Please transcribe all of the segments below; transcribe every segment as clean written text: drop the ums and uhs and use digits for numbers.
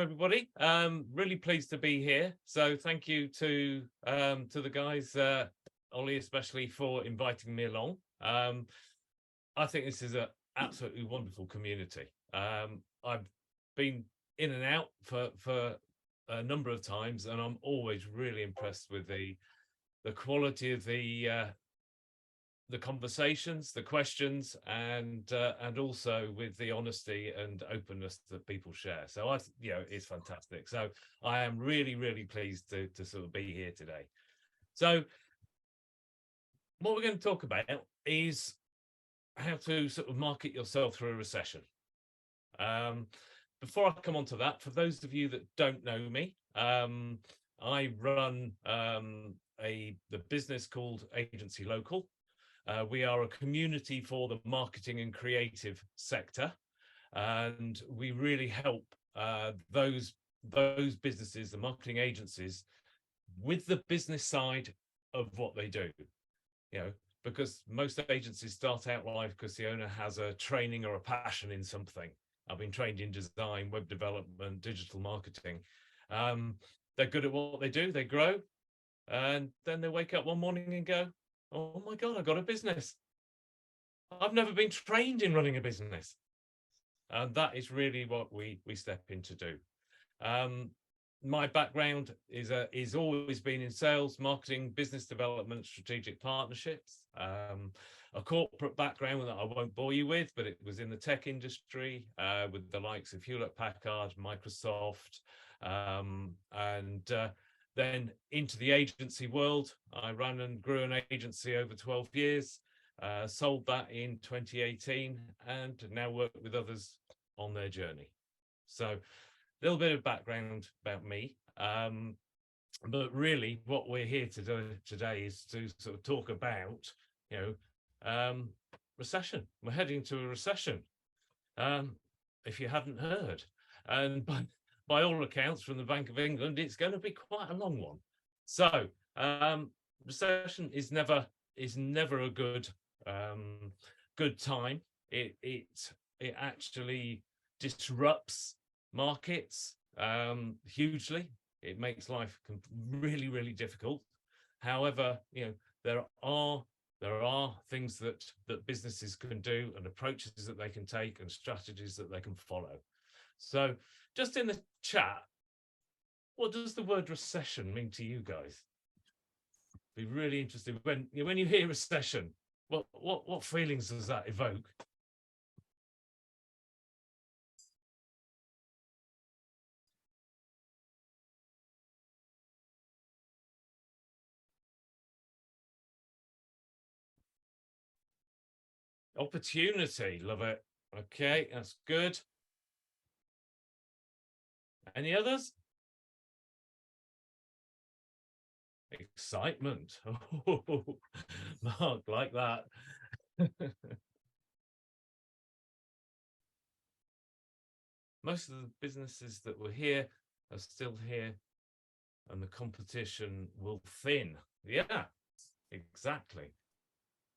everybody. Really pleased to be here. So thank you to the guys, Ollie especially, for inviting me along. I think this is an absolutely wonderful community. I've been in and out for a number of times, and I'm always really impressed with the quality of the conversations, the questions, and also with the honesty and openness that people share. So it's fantastic. So I am really pleased to sort of be here today. So what we're going to talk about is how to sort of market yourself through a recession. Before I come on to that, for those of you that don't know me, I run the business called Agency Local. We are a community for the marketing and creative sector, and we really help those businesses, the marketing agencies, with the business side of what they do. Because most agencies start out life because the owner has a training or a passion in something. I've been trained in design, web development, digital marketing. They're good at what they do, they grow, and then they wake up one morning and go, oh my God, I got a business. I've never been trained in running a business. And that is really what we step in to do. My background is always been in sales, marketing, business development, strategic partnerships. A corporate background that I won't bore you with, but it was in the tech industry with the likes of Hewlett-Packard, Microsoft, and then into the agency world. I ran and grew an agency over 12 years, sold that in 2018, and now work with others on their journey. So a little bit of background about me. But really what we're here to do today is to sort of talk about, recession. We're heading to a recession, if you hadn't heard. And by all accounts from the Bank of England, it's going to be quite a long one. So recession is never a good time. It actually disrupts markets hugely. It makes life really difficult. However, there are things that businesses can do, and approaches that they can take, and strategies that they can follow. So just in the chat, what does the word recession mean to you guys? Be really interested when you hear recession. What feelings does that evoke? Opportunity, love it. Okay, that's good. Any others? Excitement. Oh, Mark, like that. Most of the businesses that were here are still here, and the competition will thin. Yeah, exactly.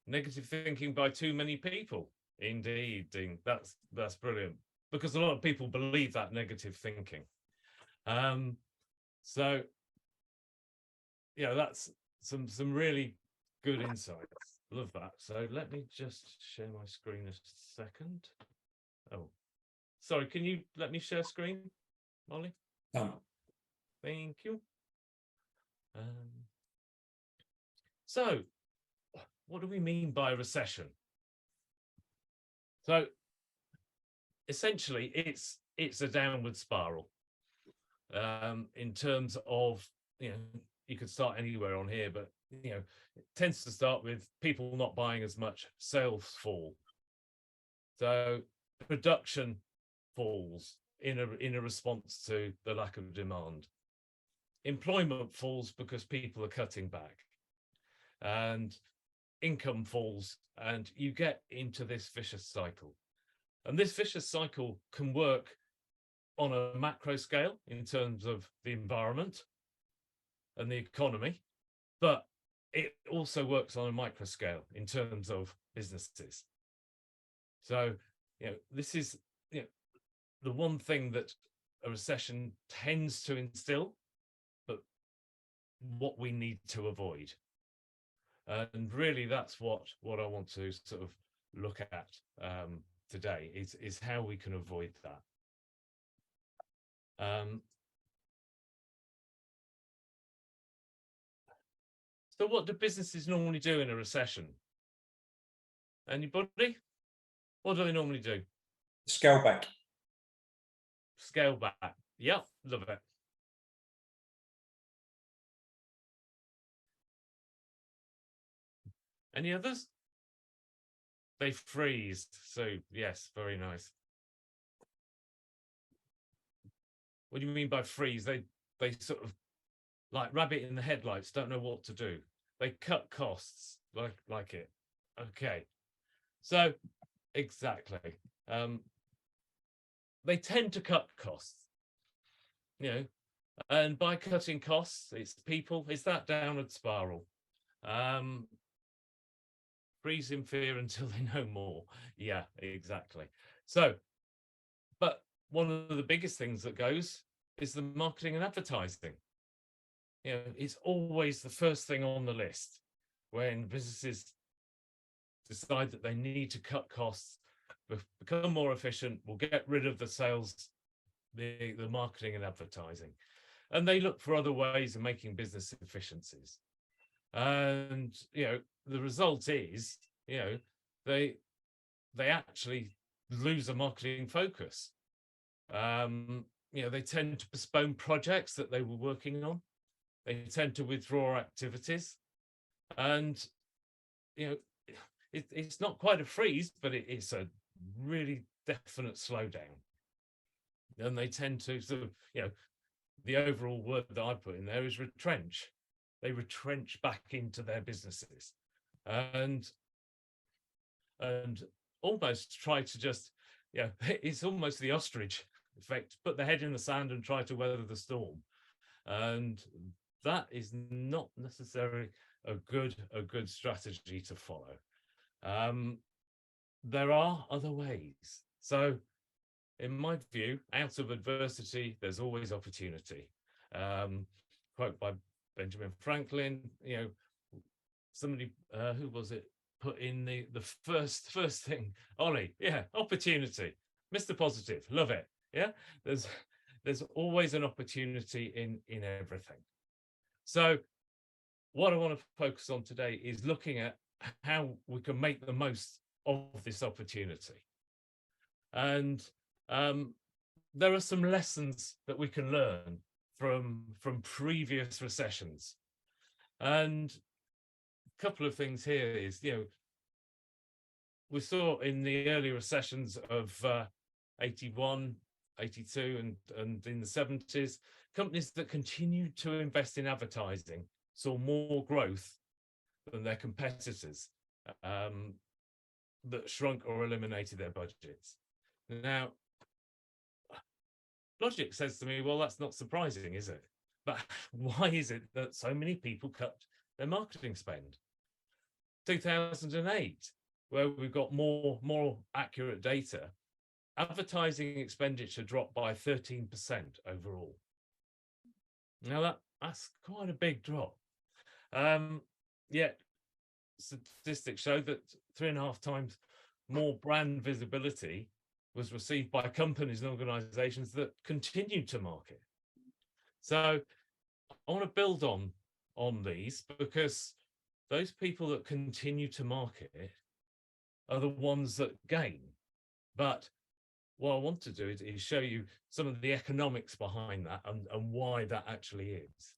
Negative thinking by too many people. Indeed, Dean. That's brilliant, because a lot of people believe that negative thinking. So that's some really good insights. Love that. So let me just share my screen a second. Oh, sorry, can you let me share screen, Molly? Oh. Thank you. So what do we mean by recession? So essentially it's a downward spiral in terms of, you could start anywhere on here, but it tends to start with people not buying as much, sales fall. So production falls in a response to the lack of demand. Employment falls because people are cutting back, and income falls, and you get into this vicious cycle. And this vicious cycle can work on a macro scale in terms of the environment and the economy, but it also works on a micro scale in terms of businesses. So, this is the one thing that a recession tends to instill, but what we need to avoid. And really, that's what I want to sort of look at today is how we can avoid that. So what do businesses normally do in a recession? Anybody? What do they normally do? Scale back. Scale back. Yep, love it. Any others? They freeze. So yes, very nice. What do you mean by freeze? They sort of like rabbit in the headlights, don't know what to do. They cut costs like it. Okay. So exactly. They tend to cut costs, you know, and by cutting costs, it's people, it's that downward spiral. Freeze in fear until they know more. Yeah, exactly. So, but one of the biggest things that goes is the marketing and advertising. You know, it's always the first thing on the list when businesses decide that they need to cut costs, become more efficient, will get rid of the sales, the marketing and advertising. And they look for other ways of making business efficiencies. And, you know, the result is, you know, they actually lose a marketing focus. You know, they tend to postpone projects that they were working on. They tend to withdraw activities. And, you know, it's not quite a freeze, but it's a really definite slowdown. And they tend to sort of, you know, the overall word that I put in there is retrench. They retrench back into their businesses and almost try to just, you know, it's almost the ostrich effect, put the head in the sand and try to weather the storm. And that is not necessarily a good strategy to follow. There are other ways. So in my view, out of adversity, there's always opportunity. Quote by Benjamin Franklin, you know, somebody, who was it, put in the first thing, Ollie, yeah, opportunity, Mr. Positive, love it. Yeah, there's always an opportunity in everything. So what I want to focus on today is looking at how we can make the most of this opportunity. And there are some lessons that we can learn from previous recessions. And a couple of things here is, you know, we saw in the early recessions of 81, 82 and in the 70s, companies that continued to invest in advertising saw more growth than their competitors that shrunk or eliminated their budgets. Now, logic says to me, well, that's not surprising, is it? But why is it that so many people cut their marketing spend? 2008, where we've got more accurate data, advertising expenditure dropped by 13% overall. Now that's quite a big drop. Yet statistics show that 3.5 times more brand visibility was received by companies and organizations that continued to market. So I want to build on these, because those people that continue to market are the ones that gain. But what I want to do is show you some of the economics behind that and why that actually is.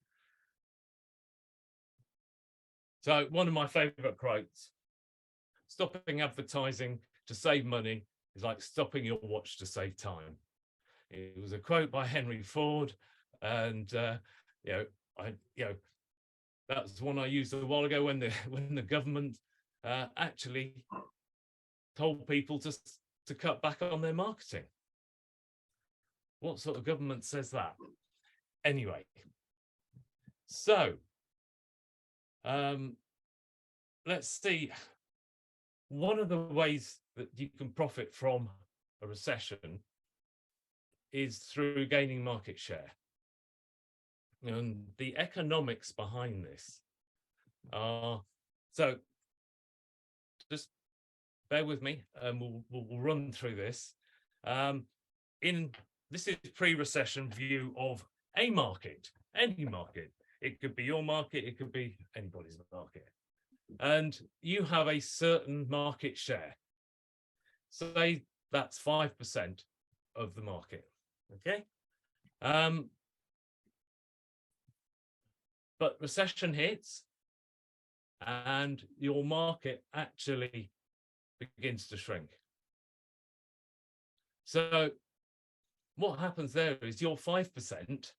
So one of my favorite quotes, stopping advertising to save money is like stopping your watch to save time. It was a quote by Henry Ford, and you know, that was one I used a while ago when the government actually told people to cut back on their marketing. What sort of government says that? Anyway, so let's see. One of the ways that you can profit from a recession is through gaining market share. And the economics behind this are, so just bear with me and we'll run through this. This is pre-recession view of a market, any market. It could be your market, it could be anybody's market. And you have a certain market share. Say that's 5% of the market, okay? But recession hits and your market actually begins to shrink. So what happens there is your 5%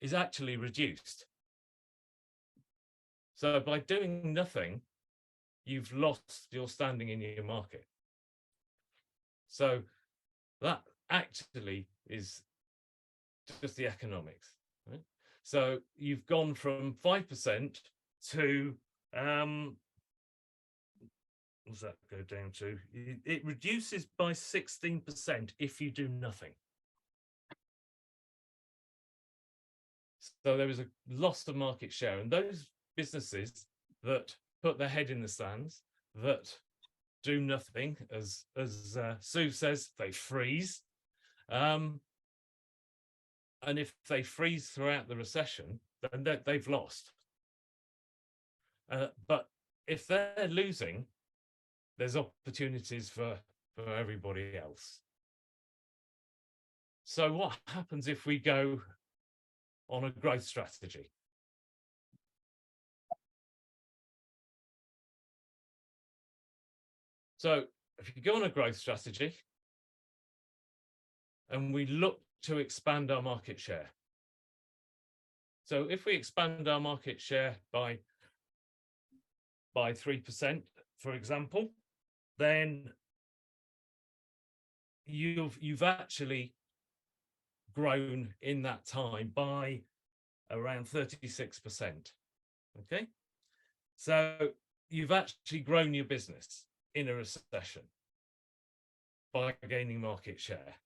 is actually reduced. So by doing nothing, you've lost your standing in your market. So that actually is just the economics, right? So you've gone from 5% to, what's that go down to? It reduces by 16% if you do nothing. So there is a loss of market share, and those businesses that put their head in the sands, that do nothing, as Sue says, they freeze. And if they freeze throughout the recession, then they've lost. But if they're losing, there's opportunities for everybody else. So what happens if we go on a growth strategy? So if you go on a growth strategy and we look to expand our market share. So if we expand our market share by 3%, for example, then you've actually grown in that time by around 36%. Okay, so you've actually grown your business in a recession by gaining market share,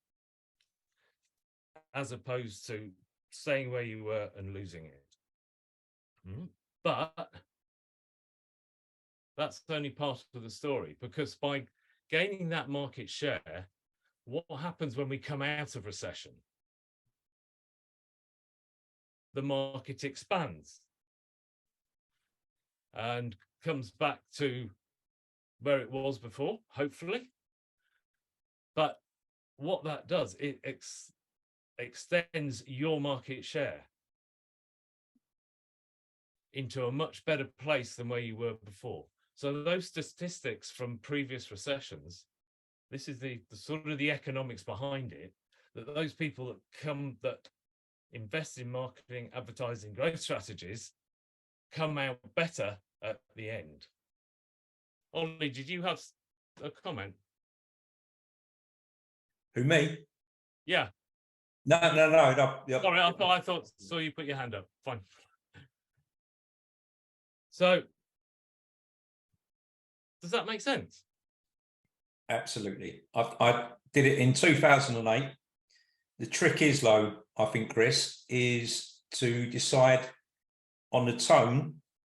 as opposed to staying where you were and losing it. But that's only part of the story, because by gaining that market share, what happens when we come out of recession? The market expands and comes back to where it was before, hopefully. But what that does, it extends your market share into a much better place than where you were before. So those statistics from previous recessions, this is the sort of the economics behind it, that those people that invest in marketing, advertising, growth strategies come out better at the end. Ollie, did you have a comment? Who, me? Yeah. No. Yep. Sorry, I thought saw you put your hand up. Fine. So, does that make sense? Absolutely. I did it in 2008. The trick is, though, I think, Chris, is to decide on the tone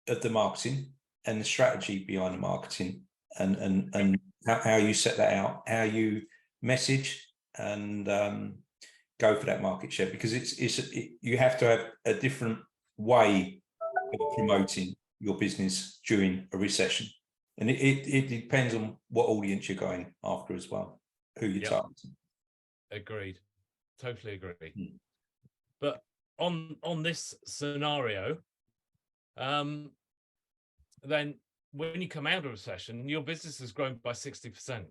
of the marketing and the strategy behind the marketing, and how you set that out, how you message and go for that market share, because you have to have a different way of promoting your business during a recession, and it depends on what audience you're going after as well, who you're targeting. Agreed, totally agree. But on this scenario, then when you come out of recession, your business has grown by 60%.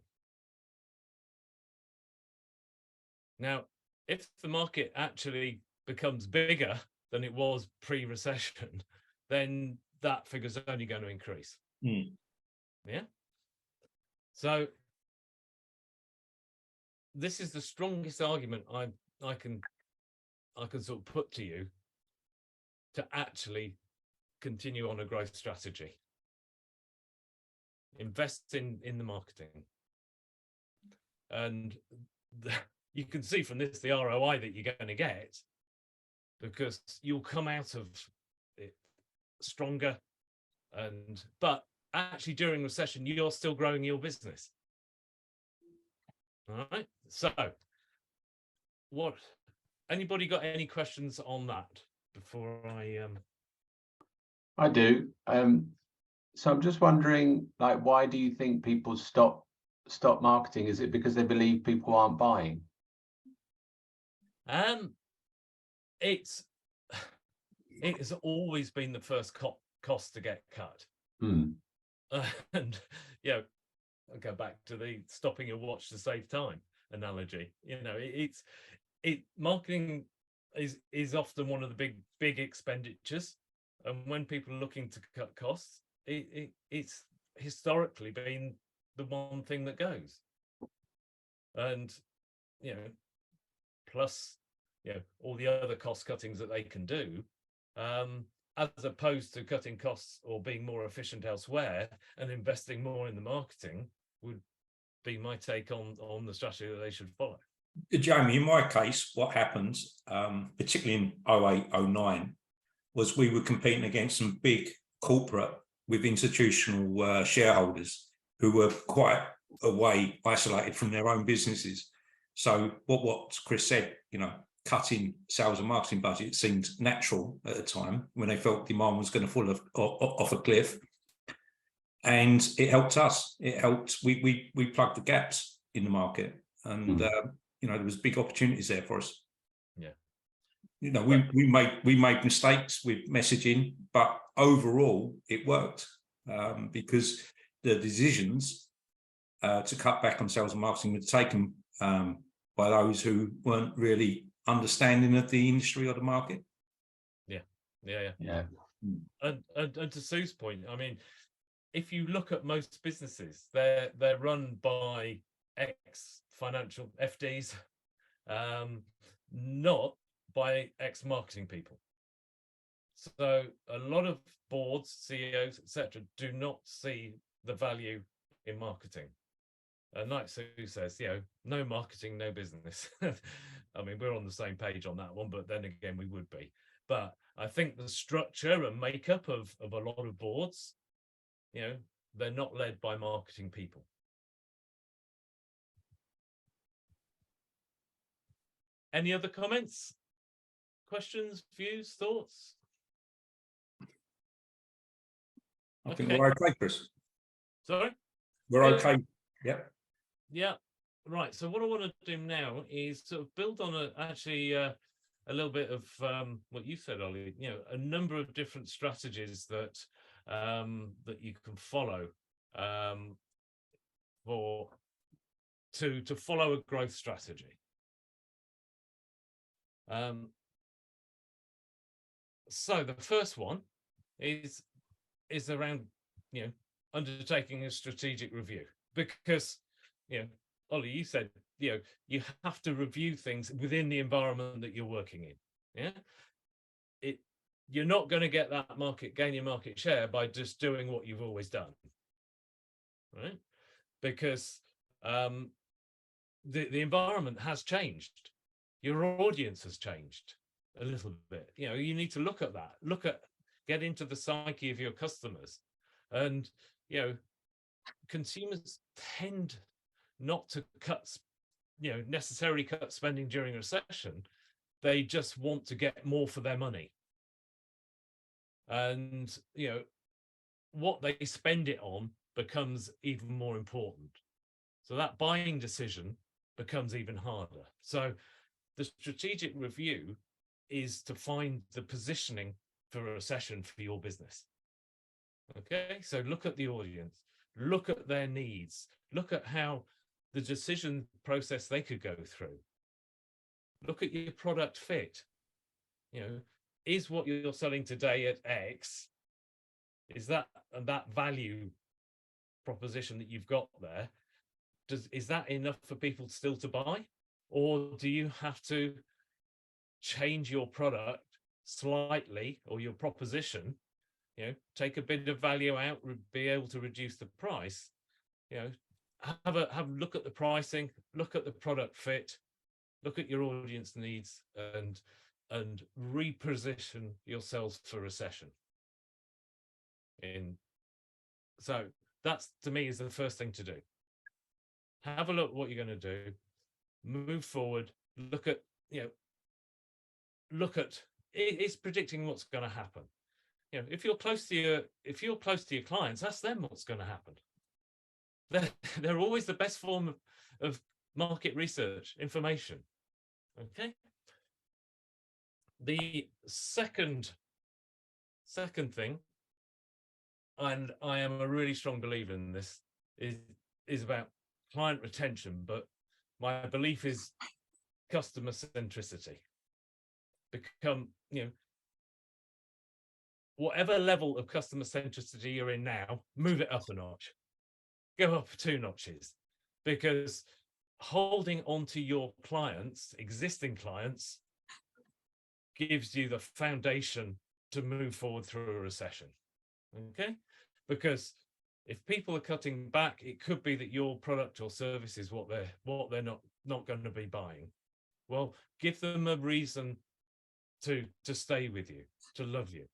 Now, if the market actually becomes bigger than it was pre-recession, then that figure's only going to increase. Yeah. So this is the strongest argument I can sort of put to you to actually continue on a growth strategy. Invest in the marketing. And you can see from this the ROI that you're going to get, because you'll come out of it stronger. But actually during recession, you're still growing your business. All right. So what, anybody got any questions on that before I do. So I'm just wondering, like, why do you think people stop marketing? Is it because they believe people aren't buying? It's it has always been the first cost to get cut. And I'll go back to the stopping your watch to save time analogy. Marketing is often one of the big expenditures, and when people are looking to cut costs, it's historically been the one thing that goes. And plus all the other cost cuttings that they can do, as opposed to cutting costs or being more efficient elsewhere and investing more in the marketing, would be my take on the strategy that they should follow. Jamie, in my case, what happened, particularly in 08, 09, was we were competing against some big corporate with institutional shareholders who were quite isolated from their own businesses. So what Chris said, cutting sales and marketing budget seemed natural at the time when they felt demand was going to fall off a cliff. And it helped us. It helped. We plugged the gaps in the market, and there was big opportunities there for us. Yeah. We made mistakes with messaging, but overall it worked, because the decisions to cut back on sales and marketing were taken by those who weren't really understanding of the industry or the market. Yeah. And to Sue's point, I mean, if you look at most businesses, they're run by ex-financial FDs, not by ex-marketing people. So a lot of boards, CEOs, etc., do not see the value in marketing. And like Sue says, no marketing, no business. I mean, we're on the same page on that one, but then again, we would be. But I think the structure and makeup of a lot of boards, they're not led by marketing people. Any other comments, questions, views, thoughts? I think we're okay, Chris. Sorry? We're okay. Yep. Yeah. Right. So what I want to do now is sort of build on a little bit of what you said, Ollie. A number of different strategies that you can follow to follow a growth strategy. So the first one is around undertaking a strategic review, because Ollie, you said you have to review things within the environment that you're working in. You're not going to get that gain your market share by just doing what you've always done, right? Because the environment has changed, your audience has changed a little bit. You need to look at that, get into the psyche of your customers, and consumers tend not to necessarily cut spending during a recession. They just want to get more for their money, and what they spend it on becomes even more important. So that buying decision becomes even harder. So the strategic review is to find the positioning for a recession for your business. Okay, so look at the audience, look at their needs, look at how the decision process they could go through. Look at your product fit. Is what you're selling today at X, is that value proposition that you've got there, is that enough for people still to buy? Or do you have to change your product slightly, or your proposition, take a bit of value out, be able to reduce the price, have a look at the pricing, look at the product fit, look at your audience needs and reposition yourselves for recession. So that's, to me, is the first thing to do. Have a look at what you're going to do, move forward, look at it's predicting what's going to happen. If you're close to your clients, ask them what's going to happen. They're always the best form of market research information. Okay. The second thing, and I am a really strong believer in this, is about client retention, but my belief is customer centricity. Become, whatever level of customer centricity you're in now, move it up a notch, go up 2 notches, because holding on to your clients, existing clients, gives you the foundation to move forward through a recession. Okay, because if people are cutting back, it could be that your product or service is what they're not going to be buying. Well, give them a reason to stay with you, to love you.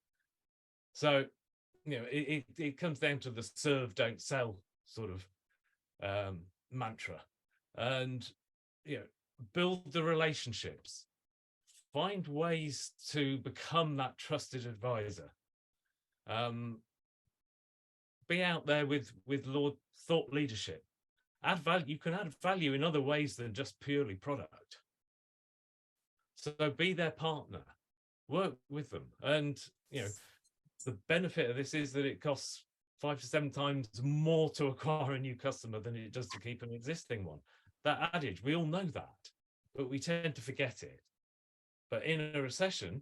So, it comes down to the serve, don't sell sort of mantra, and build the relationships. Find ways to become that trusted advisor. Be out there with thought leadership. Add value. You can add value in other ways than just purely product. So be their partner, work with them, and the benefit of this is that it costs 5 to 7 times more to acquire a new customer than it does to keep an existing one. That adage, we all know that, but we tend to forget it. But in a recession,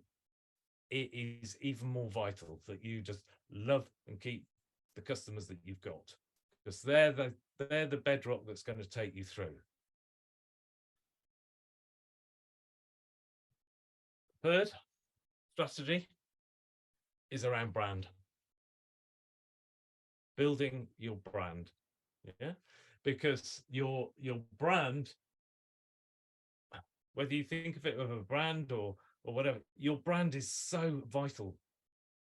it is even more vital that you just love and keep the customers that you've got, because they're the bedrock that's going to take you through. Third strategy is around brand. Building your brand, because your brand, whether you think of it as a brand or whatever, your brand is so vital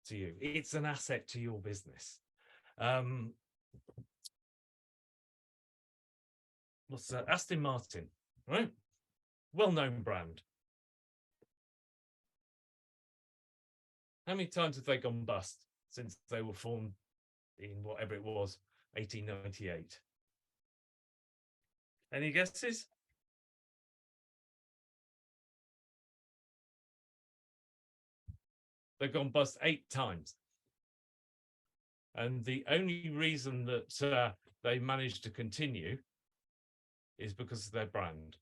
to you. It's an asset to your business. What's that? Aston Martin, right? Well-known brand. How many times have they gone bust since they were formed in whatever it was, 1898? Any guesses? They've gone bust 8 times. And the only reason that they managed to continue is because of their brand.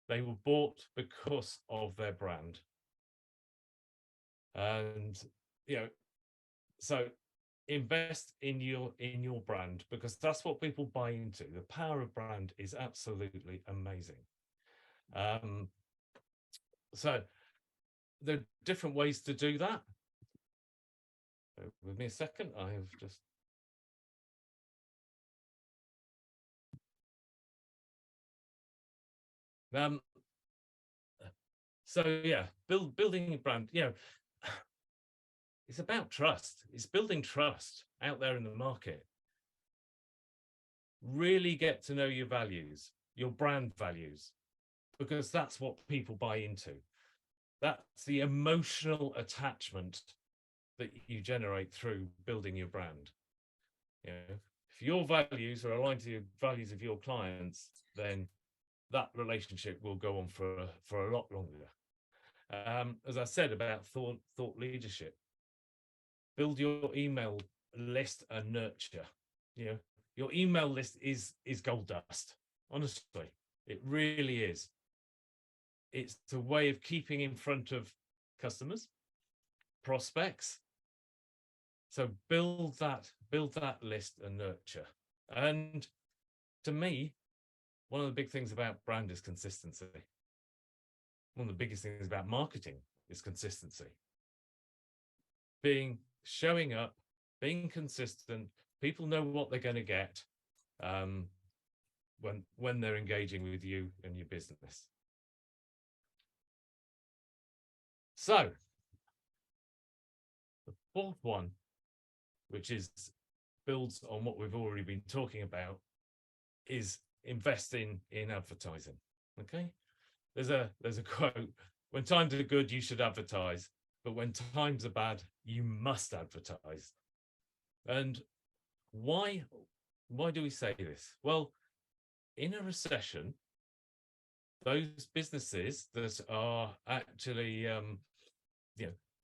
They were bought because of their brand. And so invest in your brand, because that's what people buy into. The power of brand is absolutely amazing. So there are different ways to do that. Give me a second. I have just so yeah, building a brand. It's about trust. It's building trust out there in the market. Really get to know your values, your brand values, because that's what people buy into. That's the emotional attachment that you generate through building your brand. If your values are aligned to the values of your clients, then that relationship will go on for a lot longer. As I said about thought leadership, build your email list and nurture. Your email list is gold dust. Honestly, it really is. It's a way of keeping in front of customers, prospects. So build that list and nurture. And to me, one of the big things about brand is consistency. One of the biggest things about marketing is consistency. Showing up, being consistent. People know what they're going to get when they're engaging with you and your business. So the fourth one, which builds on what we've already been talking about, is investing in advertising. Okay, there's a quote: when times are good, you should advertise, but when times are bad, you must advertise. And why do we say this? Well, in a recession, those businesses that are actually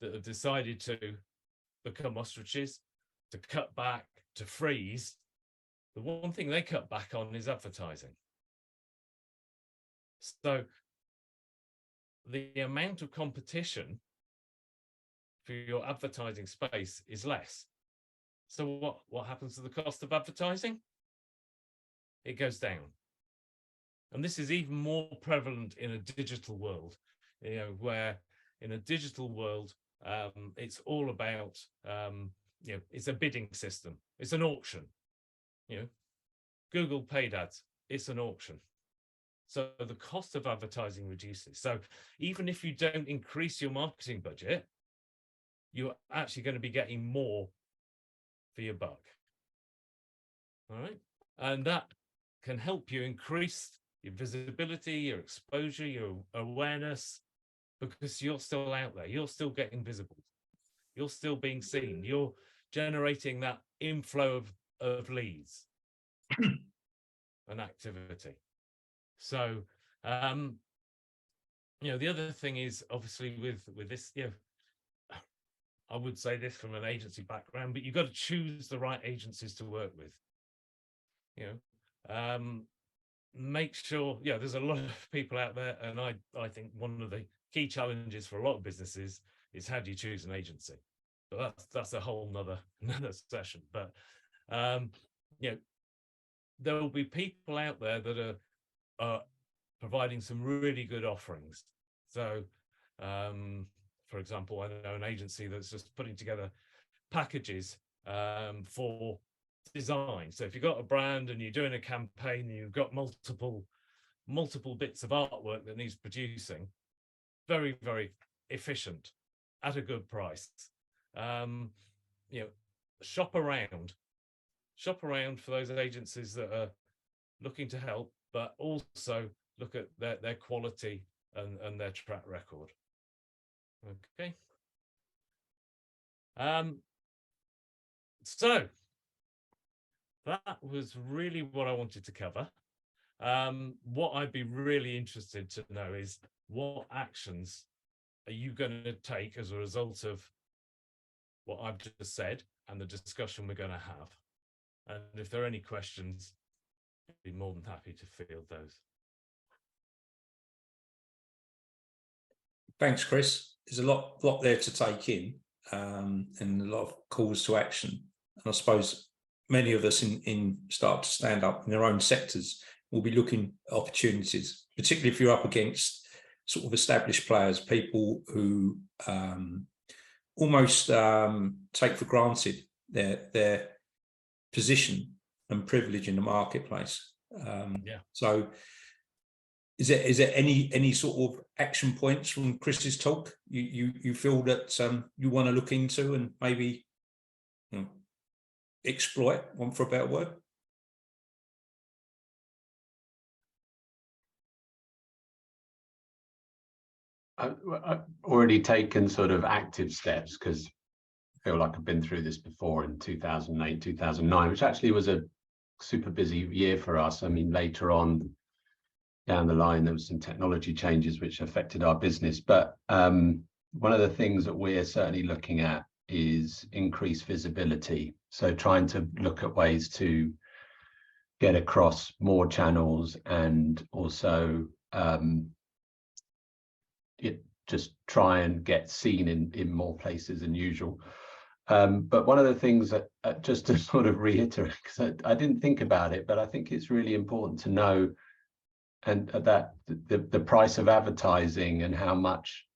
that have decided to become ostriches, to cut back, to freeze, the one thing they cut back on is advertising. So the amount of competition for your advertising space is less. So what happens to the cost of advertising? It goes down. And this is even more prevalent in a digital world, where in a digital world, it's all about, it's a bidding system. It's an auction. Google paid ads, it's an auction. So the cost of advertising reduces. So even if you don't increase your marketing budget, you're actually going to be getting more for your buck. All right. And that can help you increase your visibility, your exposure, your awareness, because you're still out there. You're still getting visible. You're still being seen. You're generating that inflow of leads and activity. So, the other thing is obviously with this, I would say this from an agency background, but you've got to choose the right agencies to work with. Make sure, there's a lot of people out there, and I think one of the key challenges for a lot of businesses is how do you choose an agency? But that's a whole another session. But there will be people out there that are providing some really good offerings. So for example, I know an agency that's just putting together packages for design. So if you've got a brand and you're doing a campaign, you've got multiple bits of artwork that needs producing, very, very efficient at a good price. Shop around for those agencies that are looking to help, but also look at their quality and their track record. Okay. So that was really what I wanted to cover. What I'd be really interested to know is what actions are you going to take as a result of what I've just said and the discussion we're going to have. And if there are any questions, I'd be more than happy to field those. Thanks, Chris. There's a lot there to take in, and a lot of calls to action. And I suppose many of us in start to stand up in their own sectors will be looking at opportunities, particularly if you're up against sort of established players, people who almost take for granted their position and privilege in the marketplace. So is there any sort of action points from Chris's talk you feel that you want to look into and maybe exploit, one for a better word? I've already taken sort of active steps because I feel like I've been through this before in 2008, 2009, which actually was a super busy year for us. I mean, later on down the line, there was some technology changes which affected our business. But one of the things that we're certainly looking at is increased visibility. So trying to look at ways to get across more channels and also just try and get seen in more places than usual. But one of the things that just to sort of reiterate, because I didn't think about it, but I think it's really important to know and that the price of advertising and how much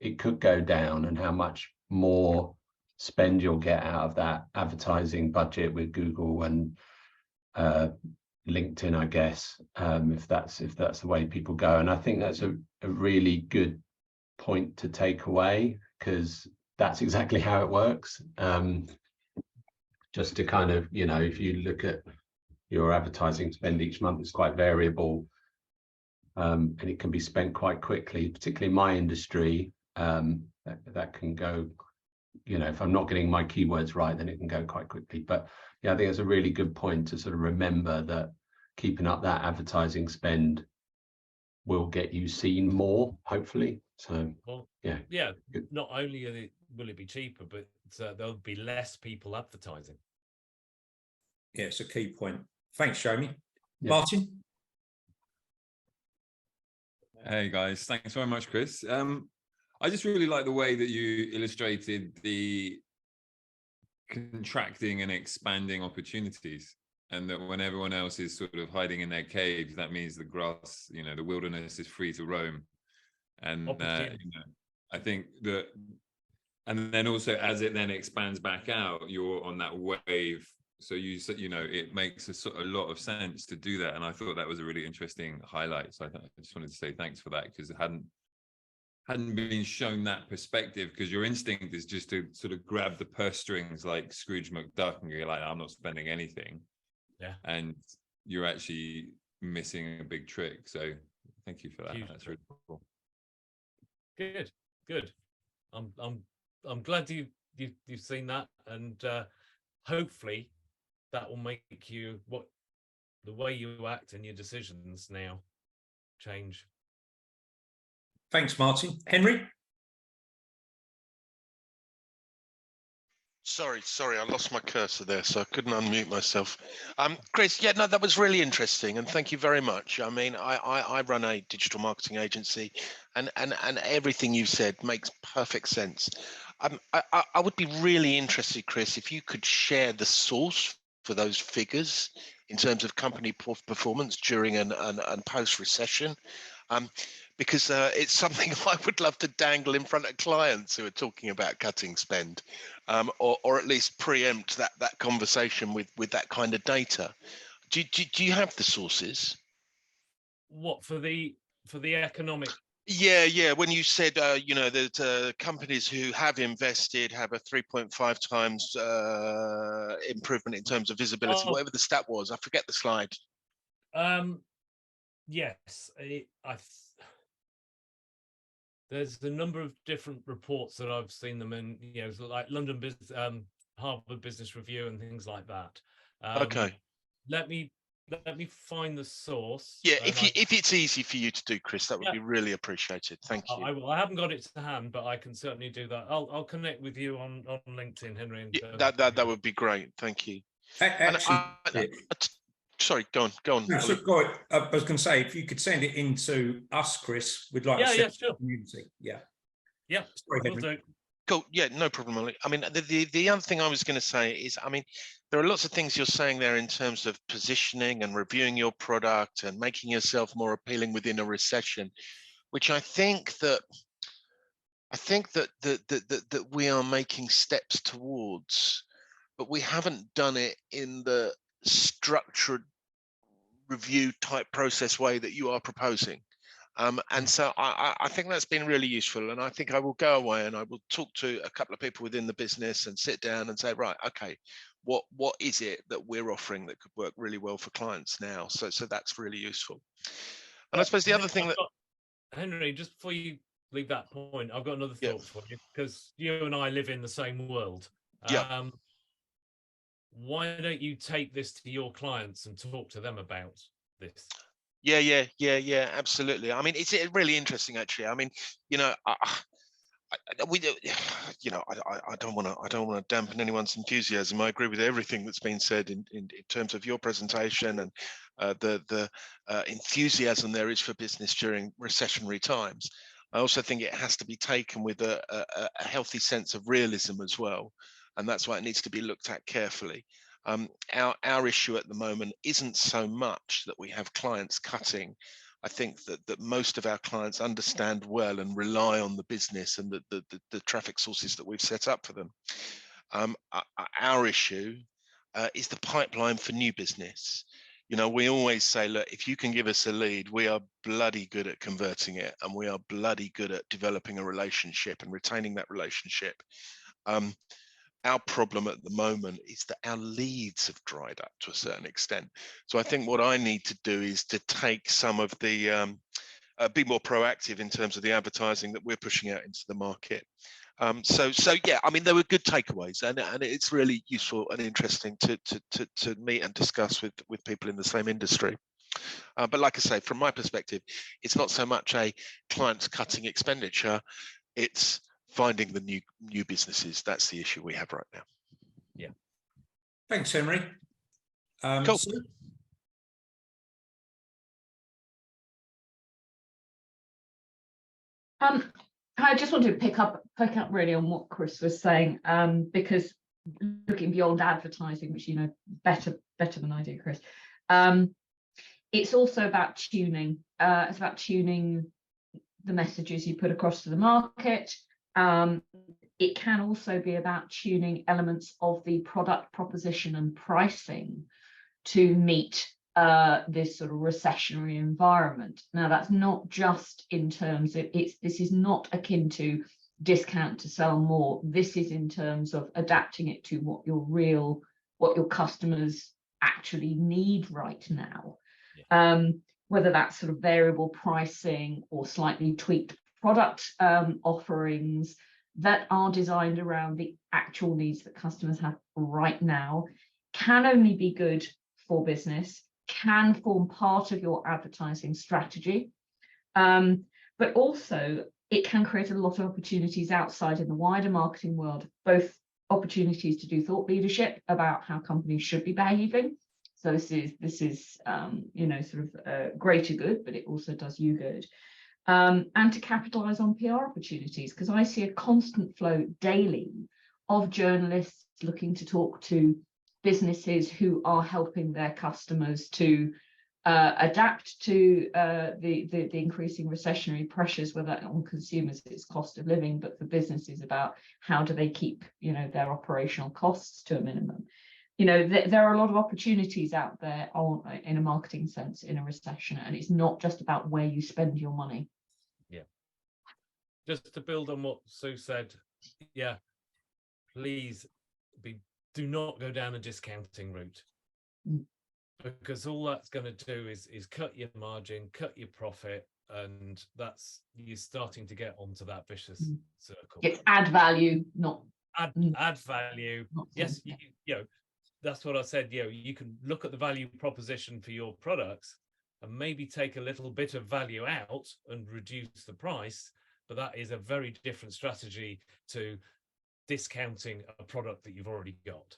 it could go down and how much more spend you'll get out of that advertising budget with Google and LinkedIn, I guess, if that's the way people go. And I think that's a really good point to take away, because that's exactly how it works. Just to kind of, you know, if you look at your advertising spend each month, it's quite variable, and it can be spent quite quickly, particularly in my industry. That can go, you know, if I'm not getting my keywords right, then it can go quite quickly. But yeah, I think it's a really good point to sort of remember that keeping up that advertising spend will get you seen more, hopefully. So Well, yeah. Good. Not only will it be cheaper, but there'll be less people advertising. Yeah, it's a key point. Thanks, Jamie. Yeah. Martin? Hey guys, thanks very much, Chris. I just really like the way that you illustrated the contracting and expanding opportunities, and that when everyone else is sort of hiding in their caves, that means the grass, you know, the wilderness is free to roam. And you know, I think that, and then also as it then expands back out, you're on that wave. So you know, it makes a lot of sense to do that. And I thought that was a really interesting highlight. So I just wanted to say thanks for that, because it hadn't been shown that perspective, because your instinct is just to sort of grab the purse strings like Scrooge McDuck and go like, I'm not spending anything. Yeah. And you're actually missing a big trick. So thank you for that. That's really cool. Good. I'm glad you've seen that, and hopefully that will make you the way you act and your decisions now change. Thanks, Martin. Henry? Sorry, I lost my cursor there, so I couldn't unmute myself. Chris, yeah, no, that was really interesting, and thank you very much. I mean, I run a digital marketing agency, and everything you said makes perfect sense. I would be really interested, Chris, if you could share the source for those figures in terms of company performance during and post-recession. Because it's something I would love to dangle in front of clients who are talking about cutting spend, or at least preempt that conversation with that kind of data. Do you have the sources? What for the economic? Yeah. When you said, you know, that companies who have invested have a 3.5 times improvement in terms of visibility, whatever the stat was, I forget the slide. Yes, there's a number of different reports that I've seen them in, you know, like London Business, Harvard Business Review and things like that. Okay. Let me find the source. Yeah, if it's easy for you to do, Chris, that would be really appreciated. Thank you. I will. I haven't got it to hand, but I can certainly do that. I'll connect with you on LinkedIn, Henry. And, yeah, that would be great. Thank you. Actually, sorry, go on. No, so go ahead. I was going to say, if you could send it in to us, Chris, we'd like to send sure. the community. Yeah. Sorry, Henry. Cool. Yeah, no problem, Ollie. I mean, the other thing I was going to say is, I mean, there are lots of things you're saying there in terms of positioning and reviewing your product and making yourself more appealing within a recession, which I think that we are making steps towards, but we haven't done it in the structured review type process way that you are proposing. And so I think that's been really useful. And I think I will go away and I will talk to a couple of people within the business and sit down and say, right, okay, what is it that we're offering that could work really well for clients now? So that's really useful. And I suppose the other thing Henry, just before you leave that point, I've got another thought for you, because you and I live in the same world. Why don't you take this to your clients and talk to them about this? Yeah, absolutely. I mean, it's really interesting, actually. I mean, you know, we, you know, I don't want to dampen anyone's enthusiasm. I agree with everything that's been said in terms of your presentation and the enthusiasm there is for business during recessionary times. I also think it has to be taken with a healthy sense of realism as well, and that's why it needs to be looked at carefully. Our issue at the moment isn't so much that we have clients cutting. I think that most of our clients understand well and rely on the business and the traffic sources that we've set up for them. Our issue is the pipeline for new business. You know, we always say, look, if you can give us a lead, we are bloody good at converting it, and we are bloody good at developing a relationship and retaining that relationship. Our problem at the moment is that our leads have dried up to a certain extent. So I think what I need to do is to take some of the, be more proactive in terms of the advertising that we're pushing out into the market. So yeah, I mean, there were good takeaways, and it's really useful and interesting to meet and discuss with people in the same industry. But like I say, from my perspective, it's not so much a client's cutting expenditure, it's finding the new businesses. That's the issue we have right now. Yeah. Thanks, Henry. Cool. Sue? I just wanted to pick up really on what Chris was saying, because looking beyond advertising, which you know better than I do, Chris, it's also about tuning. It's about tuning the messages you put across to the market. It can also be about tuning elements of the product proposition and pricing to meet this sort of recessionary environment. Now, that's not just in terms of this is not akin to discount to sell more. This is in terms of adapting it to what your customers actually need right now. Yeah. Whether that's sort of variable pricing or slightly tweaked product offerings that are designed around the actual needs that customers have right now, can only be good for business, can form part of your advertising strategy, but also it can create a lot of opportunities outside in the wider marketing world, both opportunities to do thought leadership about how companies should be behaving. So this is you know, sort of greater good, but it also does you good. And to capitalize on PR opportunities, because I see a constant flow daily of journalists looking to talk to businesses who are helping their customers to adapt to the increasing recessionary pressures, whether on consumers it's cost of living, but for businesses about how do they keep, you know, their operational costs to a minimum. You know, there are a lot of opportunities out there in a marketing sense in a recession, and it's not just about where you spend your money. Yeah. Just to build on what Sue said, yeah, please do not go down a discounting route, because all that's going to do is cut your margin, cut your profit, and that's you're starting to get onto that vicious circle. It's add value, not add value. Yes, you know, that's what I said. You know, you can look at the value proposition for your products and maybe take a little bit of value out and reduce the price, but that is a very different strategy to discounting a product that you've already got.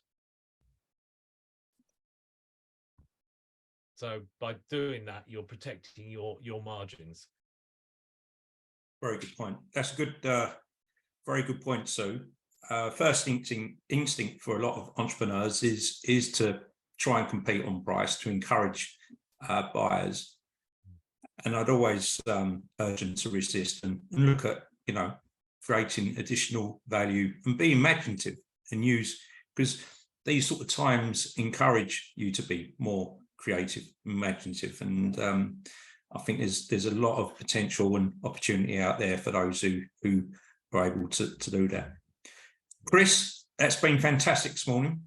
So by doing that, you're protecting your margins. Very good point. That's a good, very good point, Sue. First instinct for a lot of entrepreneurs is to try and compete on price to encourage buyers. And I'd always urge them to resist and look at, you know, creating additional value and be imaginative and use, because these sort of times encourage you to be more creative, imaginative, and I think there's a lot of potential and opportunity out there for those who are able to do that. Chris, that's been fantastic this morning.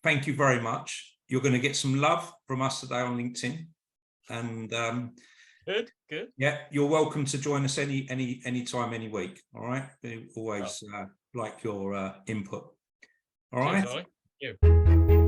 Thank you very much. You're going to get some love from us today on LinkedIn, and good. Yeah, you're welcome to join us any time, any week. All right, we always like your input. All right. Cheers, Ollie. Thank you.